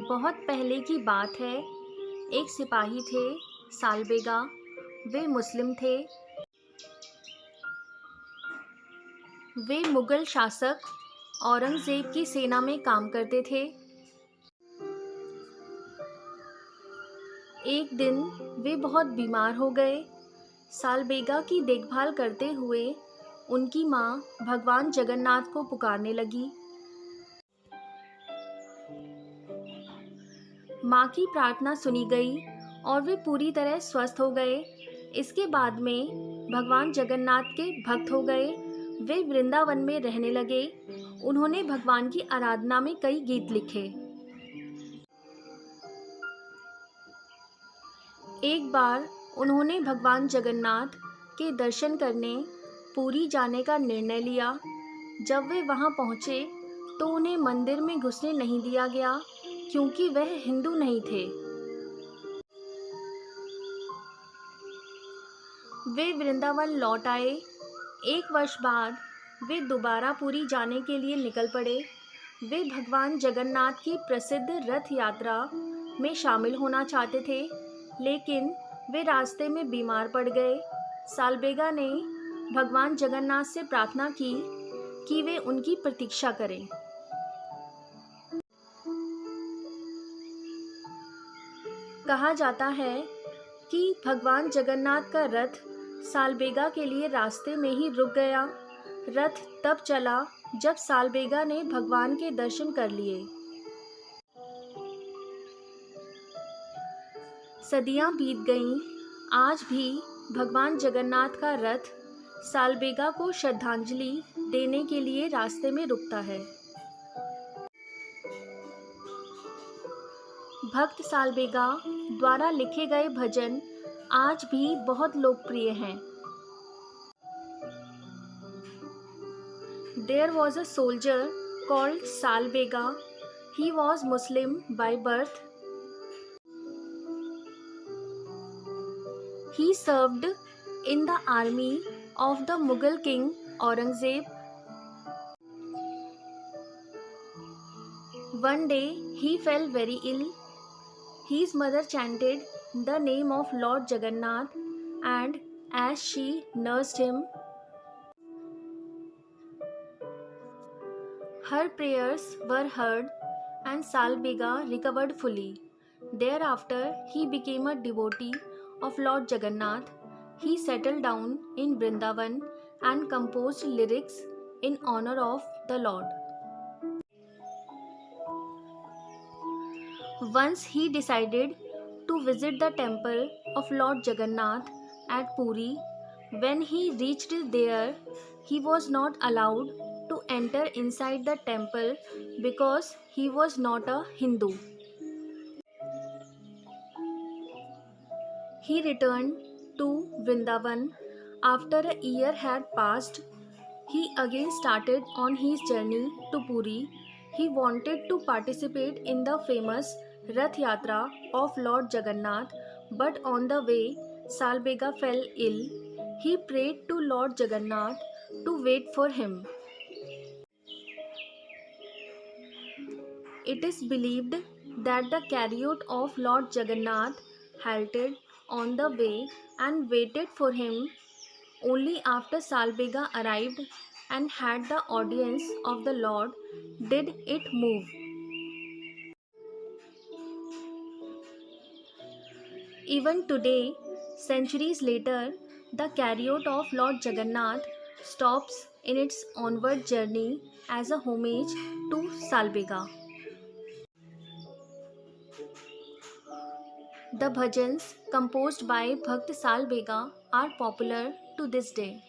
बहुत पहले की बात है। एक सिपाही थे, सालबेगा। वे मुस्लिम थे। वे मुगल शासक औरंगज़ेब की सेना में काम करते थे। एक दिन वे बहुत बीमार हो गए। सालबेगा की देखभाल करते हुए उनकी माँ भगवान जगन्नाथ को पुकारने लगी। माँ की प्रार्थना सुनी गई और वे पूरी तरह स्वस्थ हो गए। इसके बाद में भगवान जगन्नाथ के भक्त हो गए। वे वृंदावन में रहने लगे। उन्होंने भगवान की आराधना में कई गीत लिखे। एक बार उन्होंने भगवान जगन्नाथ के दर्शन करने पुरी जाने का निर्णय लिया। जब वे वहां पहुंचे तो उन्हें मंदिर में घुसने नहीं दिया गया क्योंकि वह हिंदू नहीं थे। वे वृंदावन लौट आए। एक वर्ष बाद वे दोबारा पुरी जाने के लिए निकल पड़े। वे भगवान जगन्नाथ की प्रसिद्ध रथ यात्रा में शामिल होना चाहते थे, लेकिन वे रास्ते में बीमार पड़ गए। सालबेगा ने भगवान जगन्नाथ से प्रार्थना की कि वे उनकी प्रतीक्षा करें। कहा जाता है कि भगवान जगन्नाथ का रथ सालबेगा के लिए रास्ते में ही रुक गया। रथ तब चला जब सालबेगा ने भगवान के दर्शन कर लिए। सदियां बीत गईं। आज भी भगवान जगन्नाथ का रथ सालबेगा को श्रद्धांजलि देने के लिए रास्ते में रुकता है। भक्त सालबेगा द्वारा लिखे गए भजन आज भी बहुत लोकप्रिय हैं। There was a soldier called Salbega. He was Muslim by birth. He served in the army of the Mughal king Aurangzeb. One day he fell very ill. His mother chanted the name of Lord Jagannath, and as she nursed him, her prayers were heard and Salbega recovered fully. Thereafter, he became a devotee of Lord Jagannath. He settled down in Vrindavan and composed lyrics in honor of the Lord. Once he decided to visit the temple of Lord Jagannath at Puri. When he reached there, he was not allowed to enter inside the temple because he was not a Hindu. He returned to Vrindavan. After a year had passed, he again started on his journey to Puri. He wanted to participate in the famous Rath Yatra of Lord Jagannath, but on the way, Salbega fell ill. He prayed to Lord Jagannath to wait for him. It is believed that the chariot of Lord Jagannath halted on the way and waited for him. Only after Salbega arrived and had the audience of the Lord did it move. Even today, centuries later, the chariot of Lord Jagannath stops in its onward journey as a homage to Salbega. The bhajans composed by Bhakt Salbega are popular to this day.